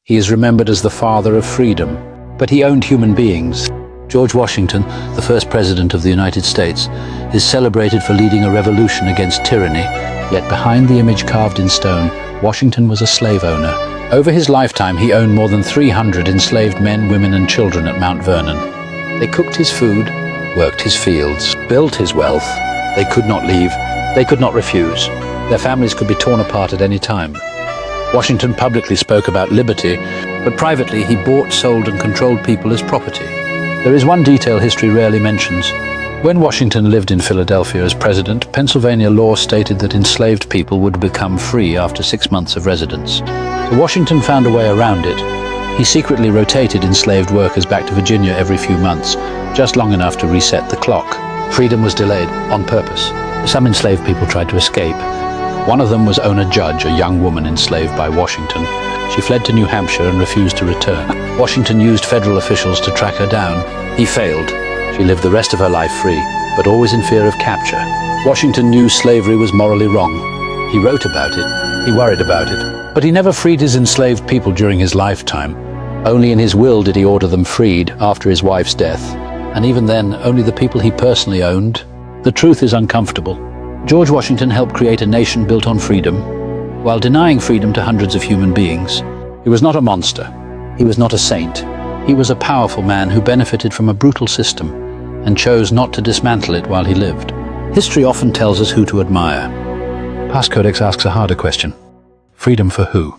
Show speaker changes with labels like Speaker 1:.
Speaker 1: He is remembered as the father of freedom, but he owned human beings. George Washington, the first president of the United States, is celebrated for leading a revolution against tyranny, yet behind the image carved in stone, Washington was a slave owner. Over his lifetime, he owned more than 300 enslaved men, women, and children at Mount Vernon. They cooked his food, worked his fields, built his wealth. They could not leave, they could not refuse. Their families could be torn apart at any time. Washington publicly spoke about liberty, but privately he bought, sold, and controlled people as property. There is one detail history rarely mentions. When Washington lived in Philadelphia as president, Pennsylvania law stated that enslaved people would become free after 6 months of residence. So Washington found a way around it. He secretly rotated enslaved workers back to Virginia every few months, just long enough to reset the clock. Freedom was delayed on purpose. Some enslaved people tried to escape. One of them was Ona Judge, a young woman enslaved by Washington. She fled to New Hampshire and refused to return. Washington used federal officials to track her down. He failed. She lived the rest of her life free, but always in fear of capture. Washington knew slavery was morally wrong. He wrote about it. He worried about it. But he never freed his enslaved people during his lifetime. Only in his will did he order them freed after his wife's death. And even then, only the people he personally owned. The truth is uncomfortable. George Washington helped create a nation built on freedom, while denying freedom to hundreds of human beings. He was not a monster. He was not a saint. He was a powerful man who benefited from a brutal system and chose not to dismantle it while he lived. History often tells us who to admire. Past Codex asks a harder question. Freedom for who?